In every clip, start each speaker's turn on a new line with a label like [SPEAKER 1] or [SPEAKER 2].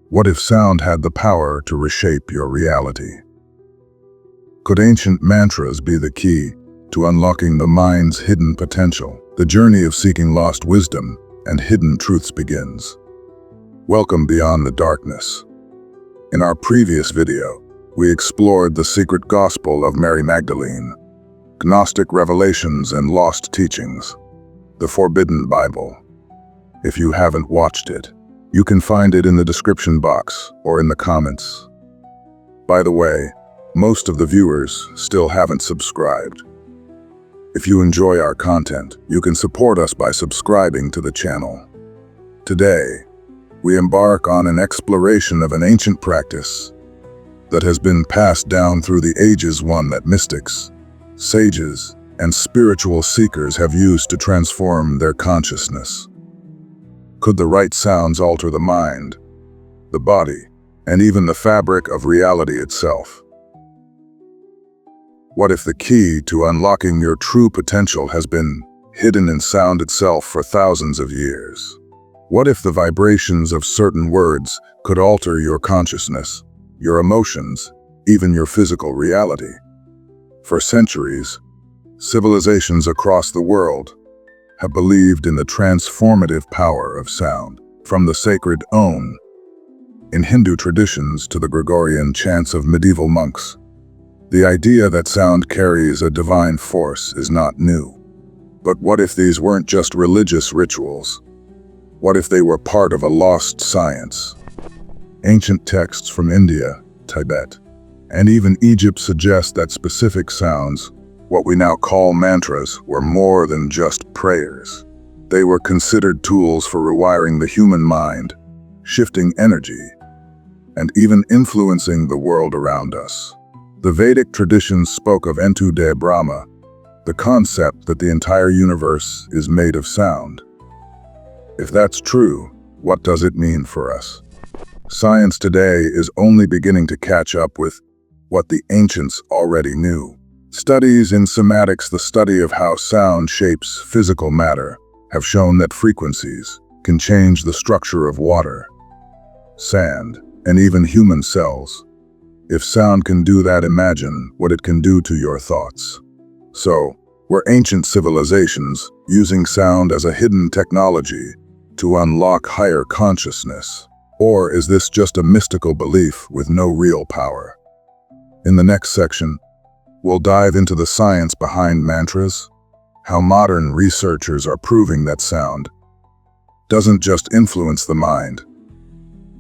[SPEAKER 1] What if sound had the power to reshape your reality? Could ancient mantras be the key to unlocking the mind's hidden potential? The journey of seeking lost wisdom and hidden truths begins. Welcome beyond the darkness. In our previous video, we explored the secret gospel of Mary Magdalene, Gnostic revelations and lost teachings, the Forbidden Bible. If you haven't watched it, you can find it in the description box or in the comments. By the way, most of the viewers still haven't subscribed. If you enjoy our content, you can support us by subscribing to the channel. Today, we embark on an exploration of an ancient practice that has been passed down through the ages, one that mystics, sages, and spiritual seekers have used to transform their consciousness. Could the right sounds alter the mind, the body, and even the fabric of reality itself? What if the key to unlocking your true potential has been hidden in sound itself for thousands of years? What if the vibrations of certain words could alter your consciousness, your emotions, even your physical reality? For centuries, civilizations across the world have believed in the transformative power of sound, from the sacred Om in Hindu traditions to the Gregorian chants of medieval monks. The idea that sound carries a divine force is not new. But what if these weren't just religious rituals? What if they were part of a lost science? Ancient texts from India, Tibet, and even Egypt suggest that specific sounds, what we now call mantras, were more than just prayers. They were considered tools for rewiring the human mind, shifting energy, and even influencing the world around us. The Vedic traditions spoke of Entu de Brahma, the concept that the entire universe is made of sound. If that's true, what does it mean for us? Science today is only beginning to catch up with what the ancients already knew. Studies in somatics, the study of how sound shapes physical matter, have shown that frequencies can change the structure of water, sand, and even human cells. If sound can do that, imagine what it can do to your thoughts. So, were ancient civilizations using sound as a hidden technology to unlock higher consciousness? Or is this just a mystical belief with no real power? In the next section, we'll dive into the science behind mantras, how modern researchers are proving that sound doesn't just influence the mind,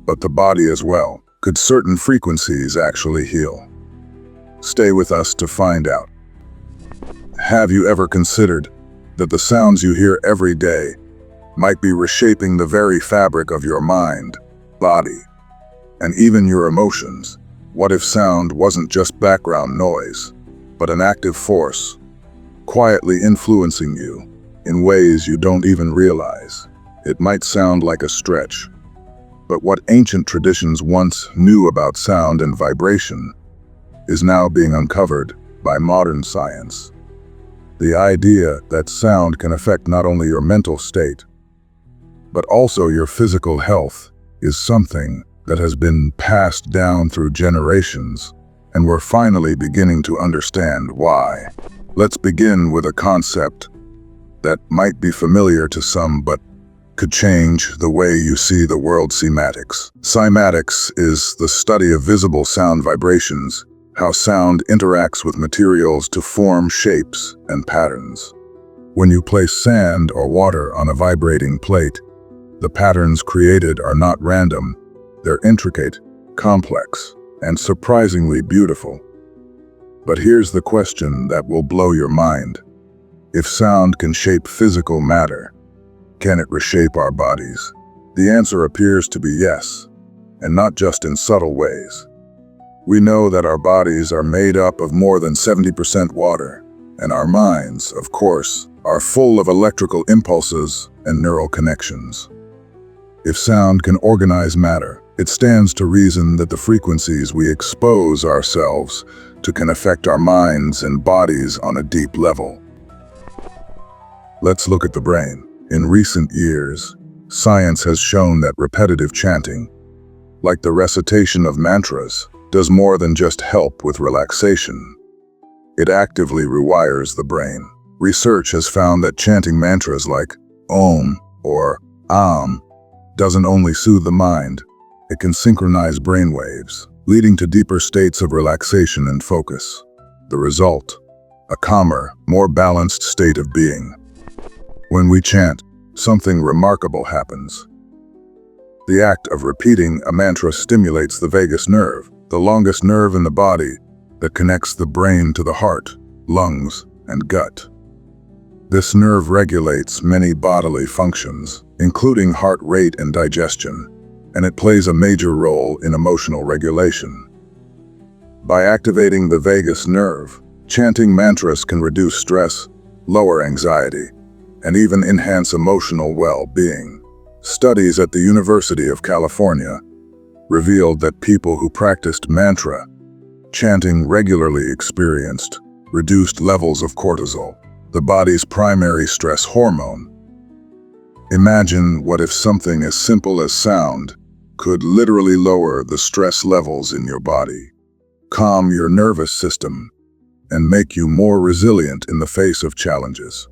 [SPEAKER 1] but the body as well. Could certain frequencies actually heal? Stay with us to find out. Have you ever considered that the sounds you hear every day might be reshaping the very fabric of your mind, body, and even your emotions? What if sound wasn't just background noise, but an active force, quietly influencing you in ways you don't even realize? It might sound like a stretch, but what ancient traditions once knew about sound and vibration is now being uncovered by modern science. The idea that sound can affect not only your mental state, but also your physical health is something that has been passed down through generations, and we're finally beginning to understand why. Let's begin with a concept that might be familiar to some, but could change the way you see the world: cymatics. Cymatics is the study of visible sound vibrations, how sound interacts with materials to form shapes and patterns. When you place sand or water on a vibrating plate, the patterns created are not random. They're intricate, complex, and surprisingly beautiful. But here's the question that will blow your mind. If sound can shape physical matter, can it reshape our bodies? The answer appears to be yes, and not just in subtle ways. We know that our bodies are made up of more than 70% water, and our minds, of course, are full of electrical impulses and neural connections. If sound can organize matter, it stands to reason that the frequencies we expose ourselves to can affect our minds and bodies on a deep level. Let's look at the brain. In recent years, science has shown that repetitive chanting, like the recitation of mantras, does more than just help with relaxation. It actively rewires the brain. Research has found that chanting mantras like Om or Am doesn't only soothe the mind, it can synchronize brainwaves, leading to deeper states of relaxation and focus. The result: a calmer, more balanced state of being. When we chant, something remarkable happens. The act of repeating a mantra stimulates the vagus nerve, the longest nerve in the body that connects the brain to the heart, lungs, and gut. This nerve regulates many bodily functions, including heart rate and digestion, and it plays a major role in emotional regulation. By activating the vagus nerve, chanting mantras can reduce stress, lower anxiety, and even enhance emotional well-being. Studies at the University of California revealed that people who practiced mantra chanting regularly experienced reduced levels of cortisol, the body's primary stress hormone. Imagine what if something as simple as sound could literally lower the stress levels in your body, calm your nervous system, and make you more resilient in the face of challenges.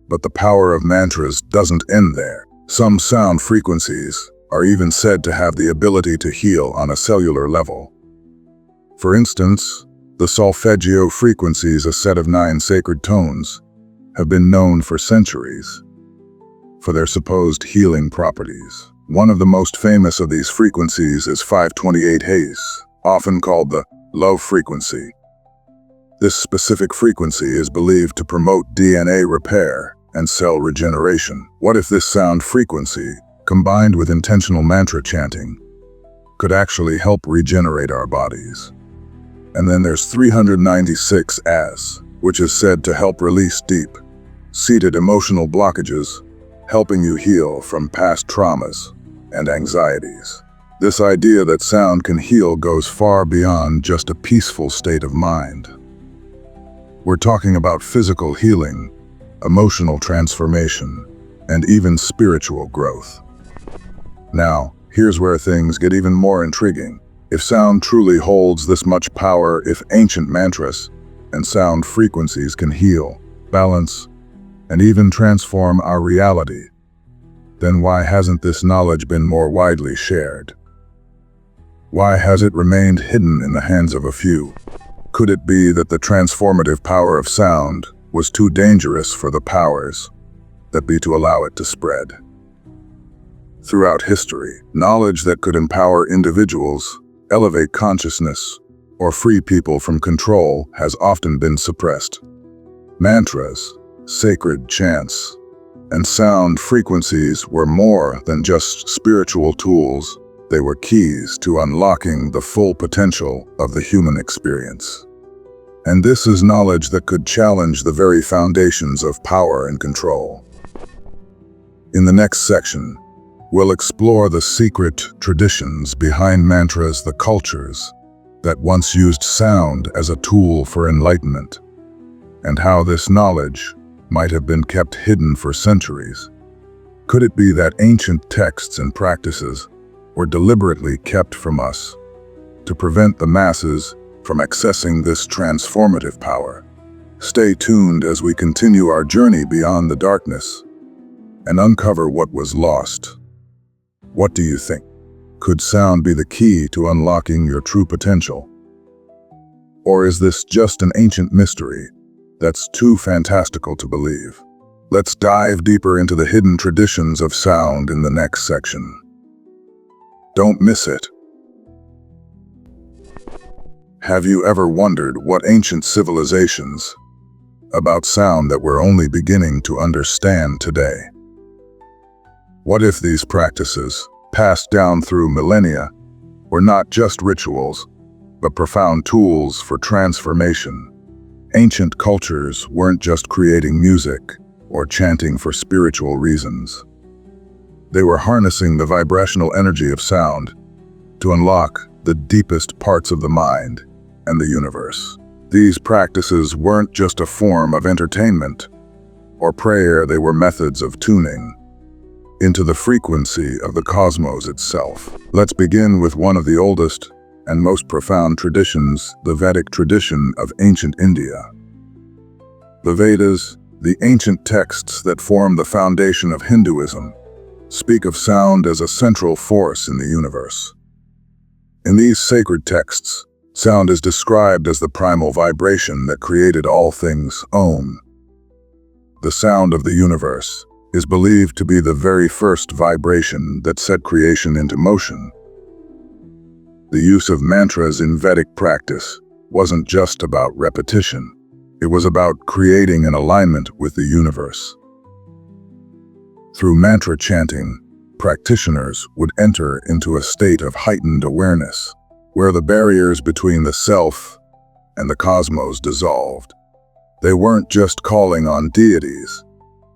[SPEAKER 1] But the power of mantras doesn't end there. Some sound frequencies are even said to have the ability to heal on a cellular level. For instance, the solfeggio frequencies, a set of 9 sacred tones, have been known for centuries for their supposed healing properties. One of the most famous of these frequencies is 528 Hz, often called the love frequency. This specific frequency is believed to promote DNA repair and cell regeneration. What if this sound frequency, combined with intentional mantra chanting, could actually help regenerate our bodies? And then there's 396 As, which is said to help release deep-seated emotional blockages, helping you heal from past traumas and anxieties. This idea that sound can heal goes far beyond just a peaceful state of mind. We're talking about physical healing, emotional transformation, and even spiritual growth. Now, here's where things get even more intriguing. If sound truly holds this much power, if ancient mantras and sound frequencies can heal, balance, and even transform our reality, then why hasn't this knowledge been more widely shared? Why has it remained hidden in the hands of a few? Could it be that the transformative power of sound was too dangerous for the powers that be to allow it to spread? Throughout history, knowledge that could empower individuals, elevate consciousness, or free people from control has often been suppressed. Mantras, sacred chants, and sound frequencies were more than just spiritual tools. They were keys to unlocking the full potential of the human experience. And this is knowledge that could challenge the very foundations of power and control. In the next section, we'll explore the secret traditions behind mantras, the cultures that once used sound as a tool for enlightenment, and how this knowledge might have been kept hidden for centuries. Could it be that ancient texts and practices were deliberately kept from us to prevent the masses from accessing this transformative power? Stay tuned as we continue our journey beyond the darkness and uncover what was lost. What do you think? Could sound be the key to unlocking your true potential? Or is this just an ancient mystery that's too fantastical to believe? Let's dive deeper into the hidden traditions of sound in the next section. Don't miss it. Have you ever wondered what ancient civilizations about sound that we're only beginning to understand today? What if these practices, passed down through millennia, were not just rituals, but profound tools for transformation? Ancient cultures weren't just creating music or chanting for spiritual reasons. They were harnessing the vibrational energy of sound to unlock the deepest parts of the mind and the universe. These practices weren't just a form of entertainment or prayer, they were methods of tuning into the frequency of the cosmos itself. Let's begin with one of the oldest and most profound traditions, the Vedic tradition of ancient India. The Vedas, the ancient texts that form the foundation of Hinduism, speak of sound as a central force in the universe. In these sacred texts, sound is described as the primal vibration that created all things. Om. The sound of the universe is believed to be the very first vibration that set creation into motion. The use of mantras in Vedic practice wasn't just about repetition. It was about creating an alignment with the universe. Through mantra chanting, practitioners would enter into a state of heightened awareness, where the barriers between the self and the cosmos dissolved. They weren't just calling on deities,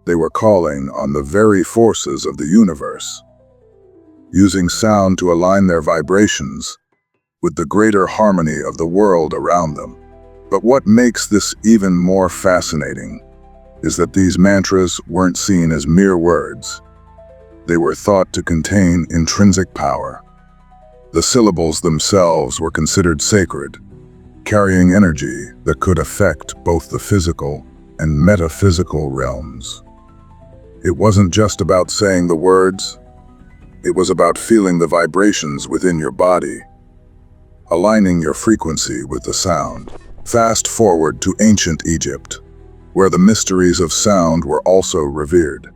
[SPEAKER 1] they were calling on the very forces of the universe, using sound to align their vibrations with the greater harmony of the world around them. But what makes this even more fascinating is that these mantras weren't seen as mere words. They were thought to contain intrinsic power. The syllables themselves were considered sacred, carrying energy that could affect both the physical and metaphysical realms. It wasn't just about saying the words, it was about feeling the vibrations within your body, aligning your frequency with the sound. Fast forward to ancient Egypt, where the mysteries of sound were also revered.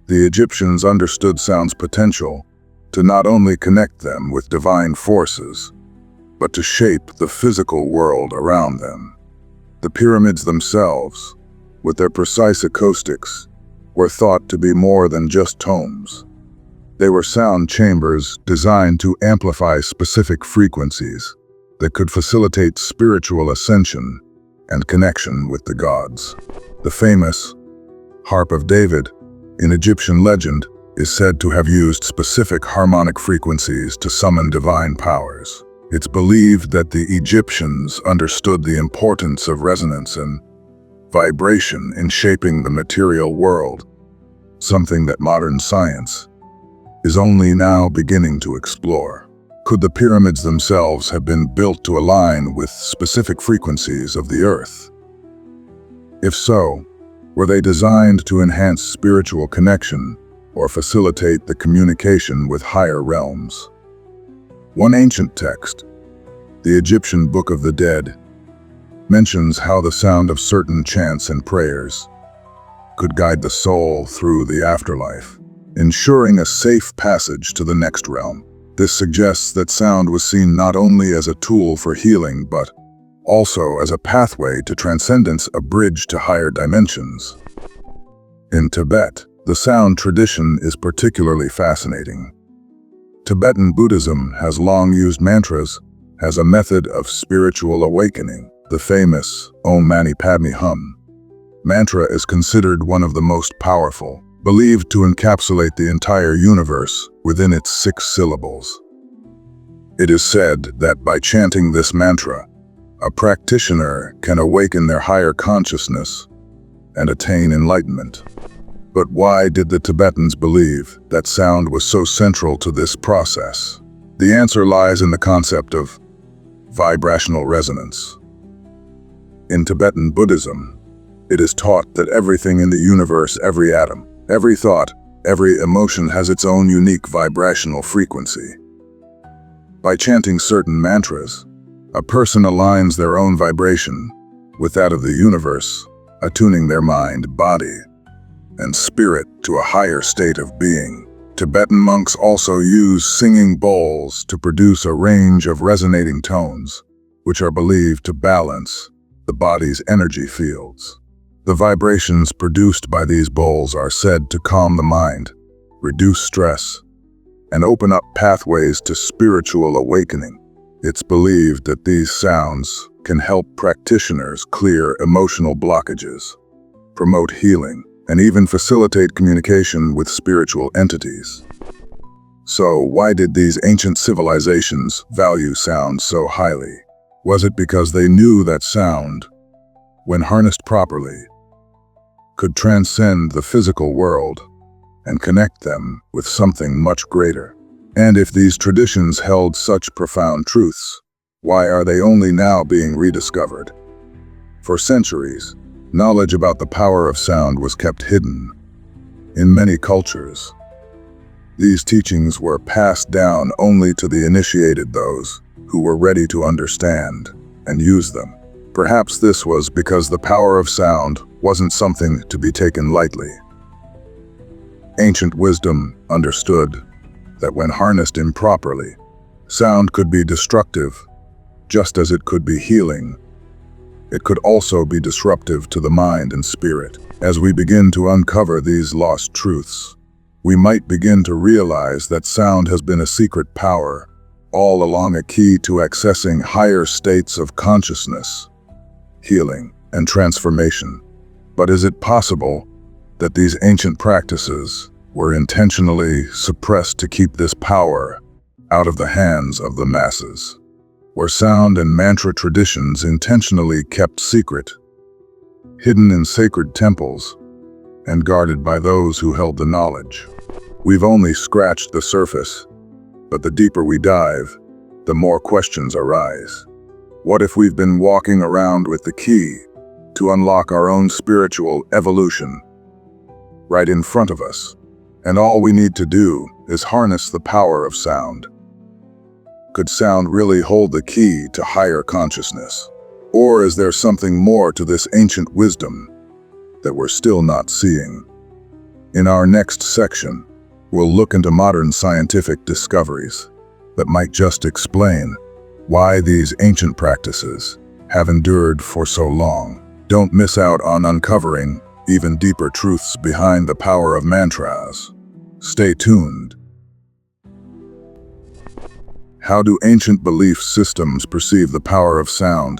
[SPEAKER 1] The Egyptians understood sound's potential to not only connect them with divine forces, but to shape the physical world around them. The pyramids themselves, with their precise acoustics, were thought to be more than just tomes. They were sound chambers designed to amplify specific frequencies that could facilitate spiritual ascension and connection with the gods. The famous Harp of David in Egyptian legend is said to have used specific harmonic frequencies to summon divine powers. It's believed that the Egyptians understood the importance of resonance and vibration in shaping the material world, something that modern science is only now beginning to explore. Could the pyramids themselves have been built to align with specific frequencies of the earth? If so, were they designed to enhance spiritual connection or facilitate the communication with higher realms? One ancient text, the Egyptian Book of the Dead, mentions how the sound of certain chants and prayers could guide the soul through the afterlife, ensuring a safe passage to the next realm. This suggests that sound was seen not only as a tool for healing, but also as a pathway to transcendence, a bridge to higher dimensions. In Tibet, the sound tradition is particularly fascinating. Tibetan Buddhism has long used mantras as a method of spiritual awakening. The famous Om Mani Padme Hum mantra is considered one of the most powerful, believed to encapsulate the entire universe within its 6 syllables. It is said that by chanting this mantra, a practitioner can awaken their higher consciousness and attain enlightenment. But why did the Tibetans believe that sound was so central to this process? The answer lies in the concept of vibrational resonance. In Tibetan Buddhism, it is taught that everything in the universe, every atom, every thought, every emotion has its own unique vibrational frequency. By chanting certain mantras, a person aligns their own vibration with that of the universe, attuning their mind, body, and spirit to a higher state of being. Tibetan monks also use singing bowls to produce a range of resonating tones, which are believed to balance the body's energy fields. The vibrations produced by these bowls are said to calm the mind, reduce stress, and open up pathways to spiritual awakening. It's believed that these sounds can help practitioners clear emotional blockages, promote healing, and even facilitate communication with spiritual entities. So, why did these ancient civilizations value sound so highly? Was it because they knew that sound, when harnessed properly, could transcend the physical world and connect them with something much greater. And if these traditions held such profound truths, why are they only now being rediscovered? For centuries, knowledge about the power of sound was kept hidden. In many cultures, these teachings were passed down only to the initiated, those who were ready to understand and use them. Perhaps this was because the power of sound wasn't something to be taken lightly. Ancient wisdom understood that when harnessed improperly, sound could be destructive, just as it could be healing. It could also be disruptive to the mind and spirit. As we begin to uncover these lost truths, we might begin to realize that sound has been a secret power, all along, a key to accessing higher states of consciousness, healing, and transformation. But is it possible that these ancient practices were intentionally suppressed to keep this power out of the hands of the masses? Were sound and mantra traditions intentionally kept secret, hidden in sacred temples, and guarded by those who held the knowledge? We've only scratched the surface, but the deeper we dive, the more questions arise. What if we've been walking around with the key to unlock our own spiritual evolution right in front of us, and all we need to do is harness the power of sound? Could sound really hold the key to higher consciousness? Or is there something more to this ancient wisdom that we're still not seeing? In our next section, we'll look into modern scientific discoveries that might just explain why these ancient practices have endured for so long. Don't miss out on uncovering even deeper truths behind the power of mantras. Stay tuned. How do ancient belief systems perceive the power of sound,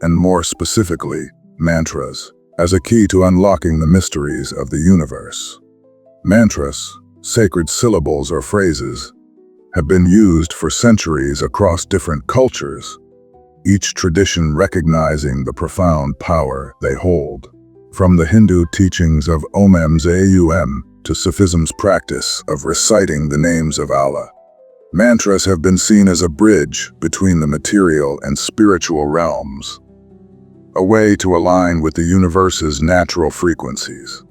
[SPEAKER 1] and more specifically, mantras, as a key to unlocking the mysteries of the universe? Mantras, sacred syllables or phrases, have been used for centuries across different cultures, each tradition recognizing the profound power they hold. From the Hindu teachings of Om Zaum to Sufism's practice of reciting the names of Allah, mantras have been seen as a bridge between the material and spiritual realms, a way to align with the universe's natural frequencies.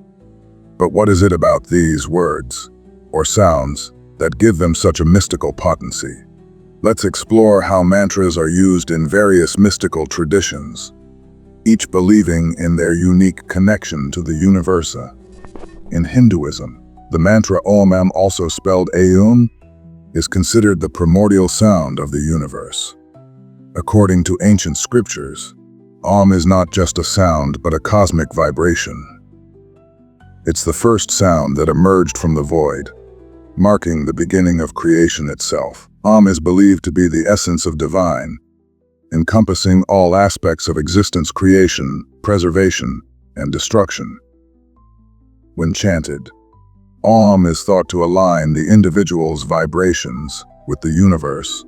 [SPEAKER 1] But what is it about these words, or sounds, that give them such a mystical potency? Let's explore how mantras are used in various mystical traditions, each believing in their unique connection to the universe. In Hinduism, the mantra Om, also spelled Aum, is considered the primordial sound of the universe. According to ancient scriptures, Om is not just a sound but a cosmic vibration. It's the first sound that emerged from the void, marking the beginning of creation itself. Om is believed to be the essence of divine, encompassing all aspects of existence: creation, preservation, and destruction. When chanted, Om is thought to align the individual's vibrations with the universe,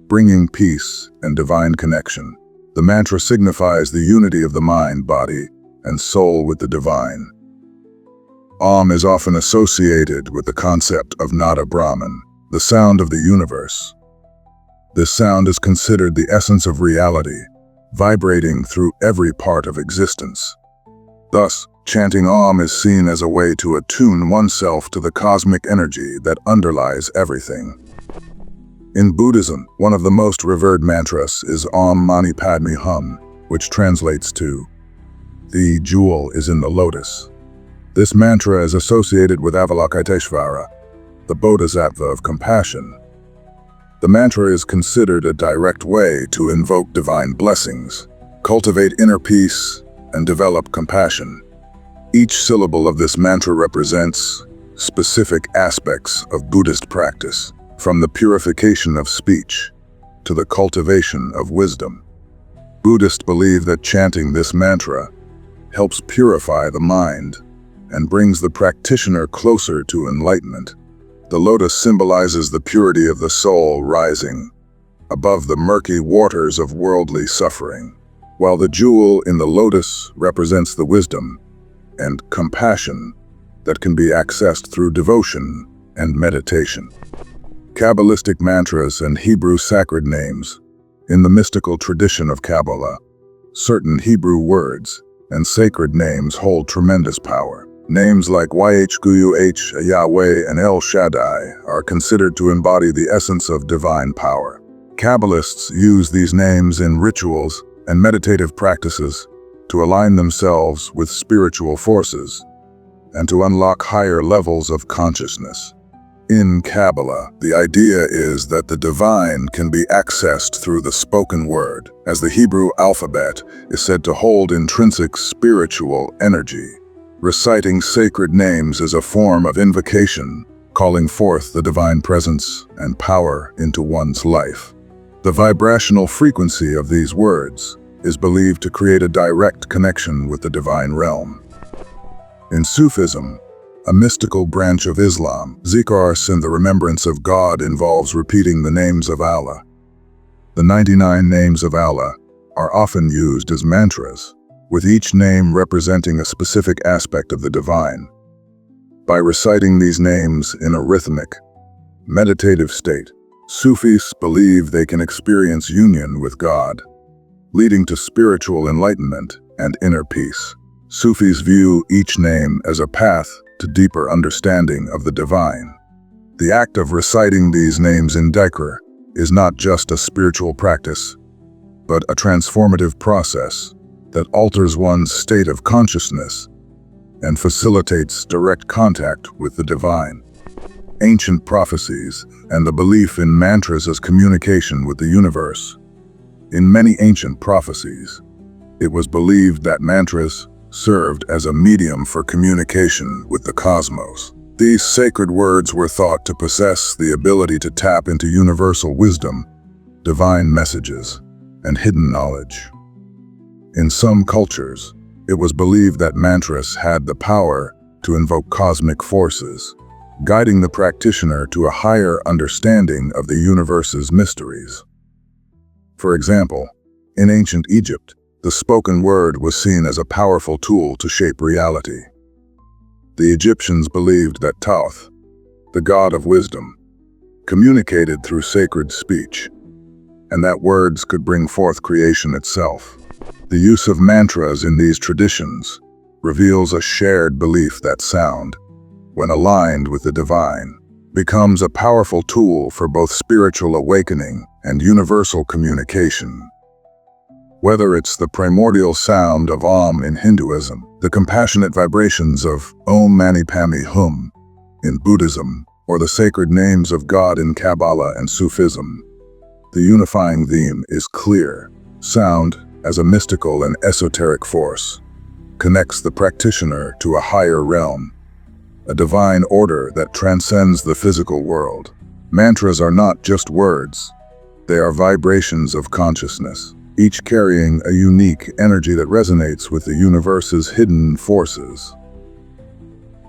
[SPEAKER 1] bringing peace and divine connection. The mantra signifies the unity of the mind, body, and soul with the divine. Om is often associated with the concept of Nada Brahman, the sound of the universe. This sound is considered the essence of reality, vibrating through every part of existence. Thus, chanting Om is seen as a way to attune oneself to the cosmic energy that underlies everything. In Buddhism, one of the most revered mantras is Om Mani Padme Hum, which translates to, "The jewel is in the lotus." This mantra is associated with Avalokiteshvara, the Bodhisattva of compassion. The mantra is considered a direct way to invoke divine blessings, cultivate inner peace, and develop compassion. Each syllable of this mantra represents specific aspects of Buddhist practice, from the purification of speech to the cultivation of wisdom. Buddhists believe that chanting this mantra helps purify the mind and brings the practitioner closer to enlightenment. The lotus symbolizes the purity of the soul rising above the murky waters of worldly suffering, while the jewel in the lotus represents the wisdom and compassion that can be accessed through devotion and meditation. Kabbalistic mantras and Hebrew sacred names. In the mystical tradition of Kabbalah, certain Hebrew words and sacred names hold tremendous power. Names like YHWH, Yahweh, and El Shaddai are considered to embody the essence of divine power. Kabbalists use these names in rituals and meditative practices to align themselves with spiritual forces and to unlock higher levels of consciousness. In Kabbalah, the idea is that the divine can be accessed through the spoken word, as the Hebrew alphabet is said to hold intrinsic spiritual energy. Reciting sacred names is a form of invocation, calling forth the divine presence and power into one's life. The vibrational frequency of these words is believed to create a direct connection with the divine realm. In Sufism, a mystical branch of Islam, zikrs in the remembrance of God involves repeating the names of Allah. The 99 names of Allah are often used as mantras, with each name representing a specific aspect of the divine. By reciting these names in a rhythmic, meditative state, Sufis believe they can experience union with God, leading to spiritual enlightenment and inner peace. Sufis view each name as a path to deeper understanding of the divine. The act of reciting these names in dhikr is not just a spiritual practice, but a transformative process that alters one's state of consciousness and facilitates direct contact with the divine. Ancient prophecies and the belief in mantras as communication with the universe. In many ancient prophecies, it was believed that mantras served as a medium for communication with the cosmos. These sacred words were thought to possess the ability to tap into universal wisdom, divine messages, and hidden knowledge. In some cultures, it was believed that mantras had the power to invoke cosmic forces, guiding the practitioner to a higher understanding of the universe's mysteries. For example, in ancient Egypt, the spoken word was seen as a powerful tool to shape reality. The Egyptians believed that Thoth, the god of wisdom, communicated through sacred speech, and that words could bring forth creation itself. The use of mantras in these traditions reveals a shared belief that sound, when aligned with the divine, becomes a powerful tool for both spiritual awakening and universal communication. Whether it's the primordial sound of Om in Hinduism, the compassionate vibrations of Om Mani Padme Hum in Buddhism, or the sacred names of God in Kabbalah and Sufism, the unifying theme is clear. Sound, as a mystical and esoteric force, connects the practitioner to a higher realm, a divine order that transcends the physical world. Mantras are not just words, they are vibrations of consciousness, each carrying a unique energy that resonates with the universe's hidden forces.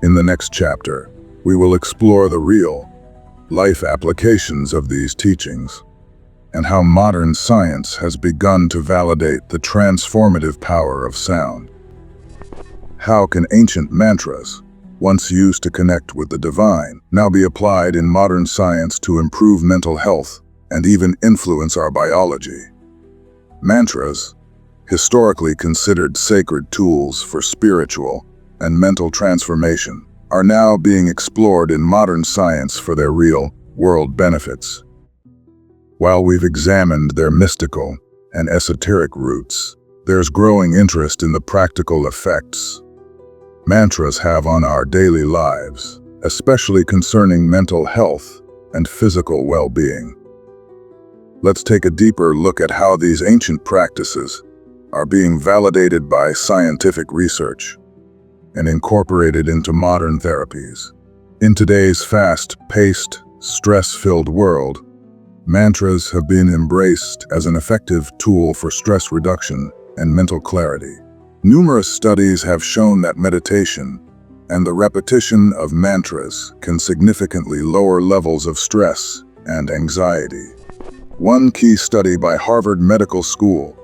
[SPEAKER 1] In the next chapter, we will explore the real, life applications of these teachings, and how modern science has begun to validate the transformative power of sound. How can ancient mantras, once used to connect with the divine, now be applied in modern science to improve mental health and even influence our biology? Mantras, historically considered sacred tools for spiritual and mental transformation, are now being explored in modern science for their real-world benefits. While we've examined their mystical and esoteric roots, there's growing interest in the practical effects mantras have on our daily lives, especially concerning mental health and physical well-being. Let's take a deeper look at how these ancient practices are being validated by scientific research and incorporated into modern therapies. In today's fast-paced, stress-filled world, mantras have been embraced as an effective tool for stress reduction and mental clarity. Numerous studies have shown that meditation and the repetition of mantras can significantly lower levels of stress and anxiety. One key study by Harvard Medical School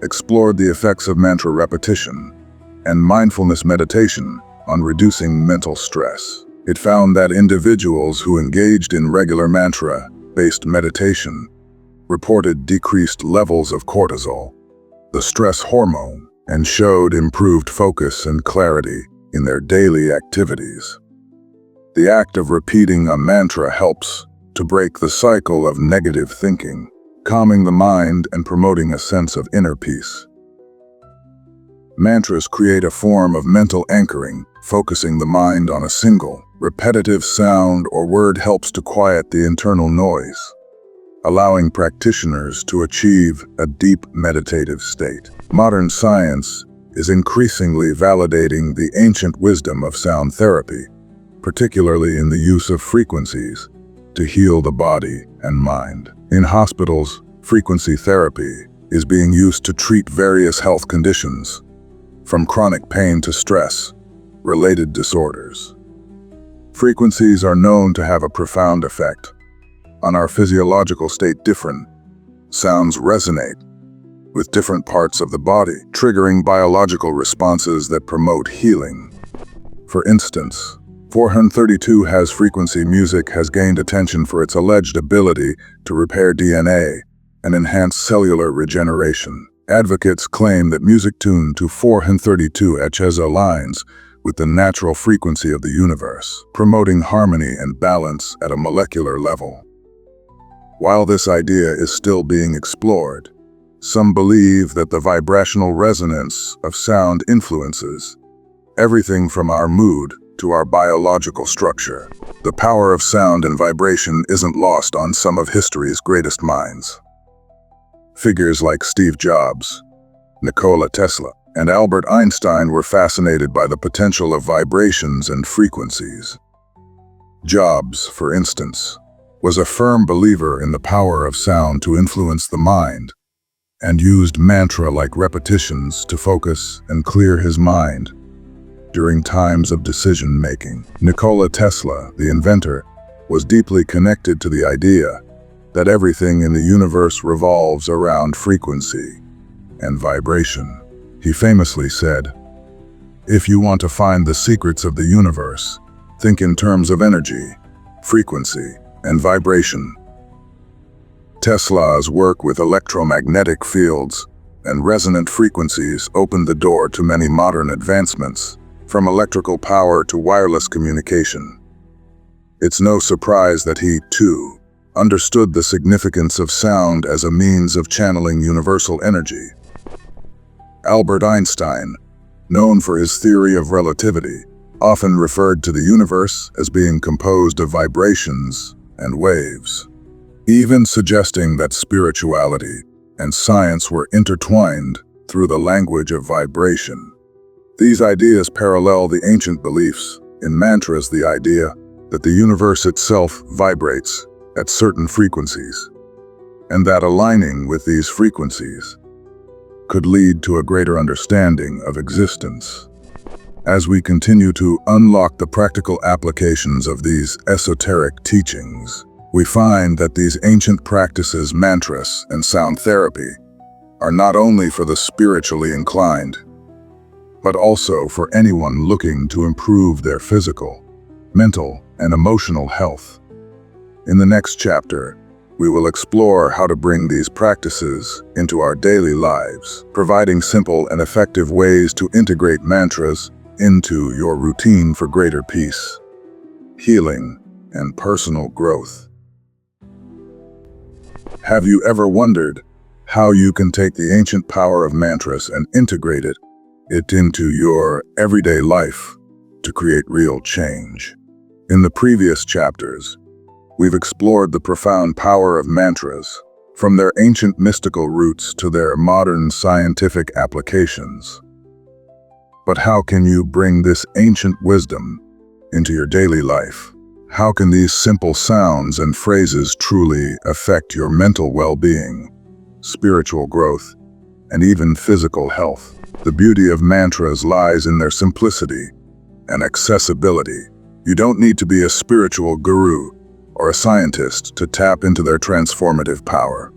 [SPEAKER 1] explored the effects of mantra repetition and mindfulness meditation on reducing mental stress. It found that individuals who engaged in regular mantra-based meditation reported decreased levels of cortisol, the stress hormone, and showed improved focus and clarity in their daily activities. The act of repeating a mantra helps to break the cycle of negative thinking, calming the mind and promoting a sense of inner peace. Mantras create a form of mental anchoring. Focusing the mind on a single, repetitive sound or word helps to quiet the internal noise, allowing practitioners to achieve a deep meditative state. Modern science is increasingly validating the ancient wisdom of sound therapy, particularly in the use of frequencies to heal the body and mind. In hospitals, frequency therapy is being used to treat various health conditions, from chronic pain to stress-related disorders. Frequencies are known to have a profound effect on our physiological state. Different sounds resonate with different parts of the body, triggering biological responses that promote healing. For instance, 432 Hz frequency music has gained attention for its alleged ability to repair DNA and enhance cellular regeneration. Advocates claim that music tuned to 432 Hz aligns with the natural frequency of the universe, promoting harmony and balance at a molecular level. While this idea is still being explored, some believe that the vibrational resonance of sound influences everything from our mood to our biological structure. The power of sound and vibration isn't lost on some of history's greatest minds. Figures like Steve Jobs, Nikola Tesla, and Albert Einstein were fascinated by the potential of vibrations and frequencies. Jobs, for instance, was a firm believer in the power of sound to influence the mind, and used mantra-like repetitions to focus and clear his mind during times of decision-making. Nikola Tesla, the inventor, was deeply connected to the idea that everything in the universe revolves around frequency and vibration. He famously said, "If you want to find the secrets of the universe, think in terms of energy, frequency, and vibration." Tesla's work with electromagnetic fields and resonant frequencies opened the door to many modern advancements, from electrical power to wireless communication. It's no surprise that he, too, understood the significance of sound as a means of channeling universal energy. Albert Einstein, known for his theory of relativity, often referred to the universe as being composed of vibrations and waves, even suggesting that spirituality and science were intertwined through the language of vibration. These ideas parallel the ancient beliefs in mantras, the idea that the universe itself vibrates at certain frequencies, and that aligning with these frequencies could lead to a greater understanding of existence. As we continue to unlock the practical applications of these esoteric teachings, we find that these ancient practices, mantras and sound therapy, are not only for the spiritually inclined, but also for anyone looking to improve their physical, mental, and emotional health. In the next chapter, we will explore how to bring these practices into our daily lives, providing simple and effective ways to integrate mantras into your routine for greater peace, healing, and personal growth. Have you ever wondered how you can take the ancient power of mantras and integrate it into your everyday life to create real change? In the previous chapters, we've explored the profound power of mantras, from their ancient mystical roots to their modern scientific applications. But how can you bring this ancient wisdom into your daily life? How can these simple sounds and phrases truly affect your mental well-being, spiritual growth, and even physical health? The beauty of mantras lies in their simplicity and accessibility. You don't need to be a spiritual guru or a scientist to tap into their transformative power.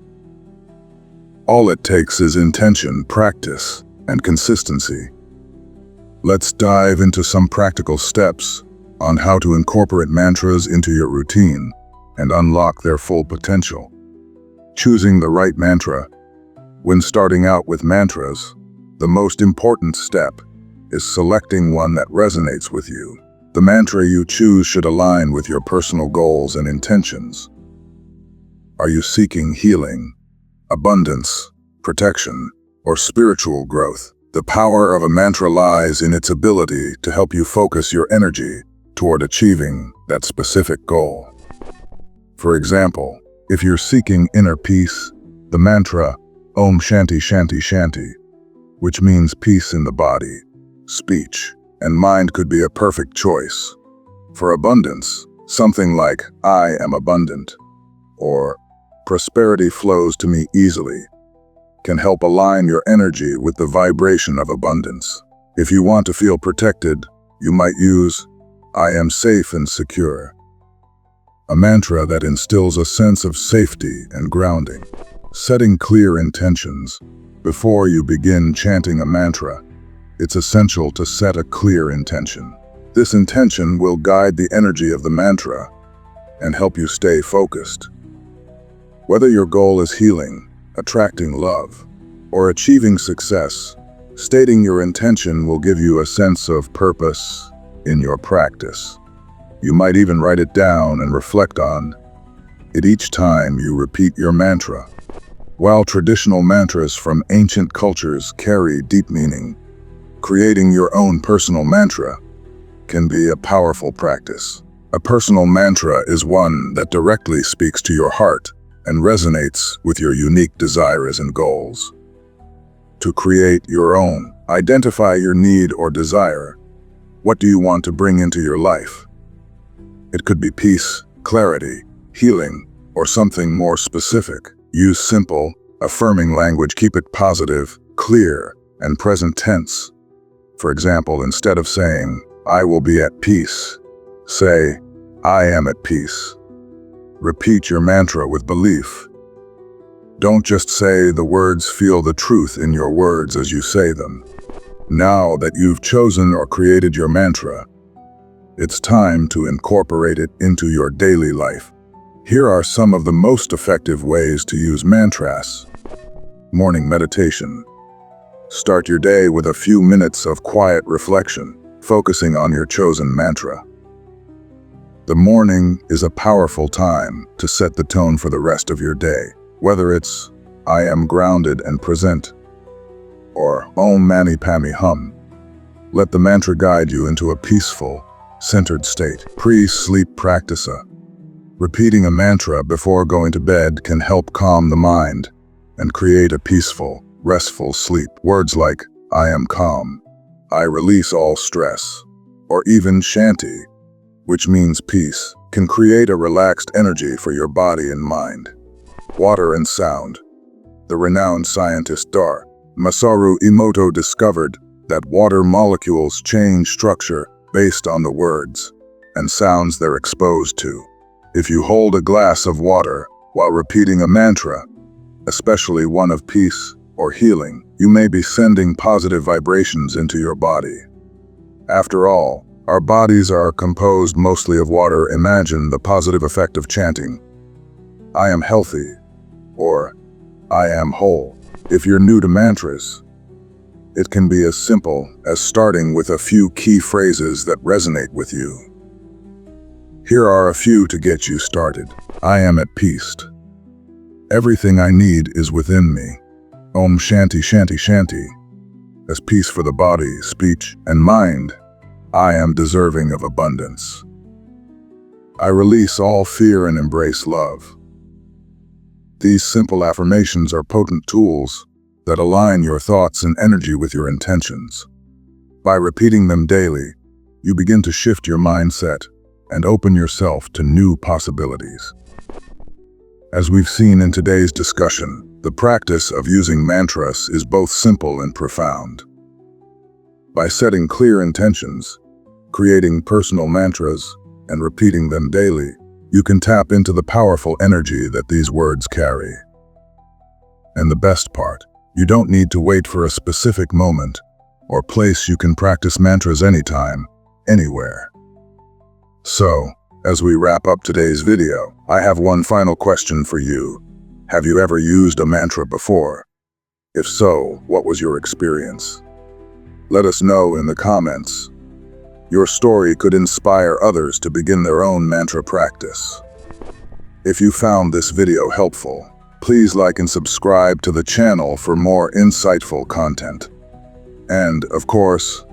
[SPEAKER 1] All it takes is intention, practice, and consistency. Let's dive into some practical steps on how to incorporate mantras into your routine and unlock their full potential. Choosing the right mantra. When starting out with mantras, the most important step is selecting one that resonates with you. The mantra you choose should align with your personal goals and intentions. Are you seeking healing, abundance, protection, or spiritual growth? The power of a mantra lies in its ability to help you focus your energy toward achieving that specific goal. For example, if you're seeking inner peace, the mantra Om Shanti Shanti Shanti, which means peace in the body, speech, and mind could be a perfect choice. For abundance, something like I am abundant or prosperity flows to me easily can help align your energy with the vibration of abundance. If you want to feel protected, you might use I am safe and secure, a mantra that instills a sense of safety and grounding. Setting clear intentions. Before you begin chanting a mantra, it's essential to set a clear intention. This intention will guide the energy of the mantra and help you stay focused. Whether your goal is healing, attracting love, or achieving success, stating your intention will give you a sense of purpose in your practice. You might even write it down and reflect on it each time you repeat your mantra. While traditional mantras from ancient cultures carry deep meaning, creating your own personal mantra can be a powerful practice. A personal mantra is one that directly speaks to your heart and resonates with your unique desires and goals. To create your own, identify your need or desire. What do you want to bring into your life? It could be peace, clarity, healing, or something more specific. Use simple, affirming language. Keep it positive, clear, and present tense. For example, instead of saying, I will be at peace, say, I am at peace. Repeat your mantra with belief. Don't just say the words, feel the truth in your words as you say them. Now that you've chosen or created your mantra, it's time to incorporate it into your daily life. Here are some of the most effective ways to use mantras. Morning meditation. Start your day with a few minutes of quiet reflection, focusing on your chosen mantra. The morning is a powerful time to set the tone for the rest of your day, whether it's I am grounded and present or Om Mani Padme Hum. Let the mantra guide you into a peaceful, centered state. Pre-sleep practice. Repeating a mantra before going to bed can help calm the mind and create a peaceful, restful sleep. Words like I am calm, I release all stress, or even Shanti, which means peace, can create a relaxed energy for your body and mind. Water and sound. The renowned scientist Dr. Masaru Emoto discovered that water molecules change structure based on the words and sounds they're exposed to. If you hold a glass of water while repeating a mantra, especially one of peace or healing, you may be sending positive vibrations into your body. After all, our bodies are composed mostly of water. Imagine the positive effect of chanting, I am healthy, or I am whole. If you're new to mantras, it can be as simple as starting with a few key phrases that resonate with you. Here are a few to get you started. I am at peace. Everything I need is within me. Om Shanti Shanti Shanti. As peace for the body, speech, and mind, I am deserving of abundance. I release all fear and embrace love. These simple affirmations are potent tools that align your thoughts and energy with your intentions. By repeating them daily, you begin to shift your mindset and open yourself to new possibilities. As we've seen in today's discussion, the practice of using mantras is both simple and profound. By setting clear intentions, creating personal mantras, and repeating them daily, you can tap into the powerful energy that these words carry. And the best part, you don't need to wait for a specific moment or place you can practice mantras anytime, anywhere. So, as we wrap up today's video, I have one final question for you. Have you ever used a mantra before? If so, what was your experience? Let us know in the comments. Your story could inspire others to begin their own mantra practice. If you found this video helpful, please like and subscribe to the channel for more insightful content. And, of course,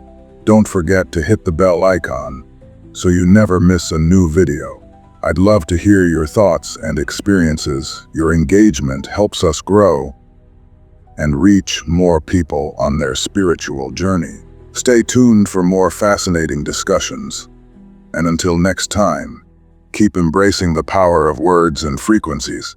[SPEAKER 1] don't forget to hit the bell icon so you never miss a new video. I'd love to hear your thoughts and experiences. Your engagement helps us grow and reach more people on their spiritual journey. Stay tuned for more fascinating discussions. And until next time, keep embracing the power of words and frequencies.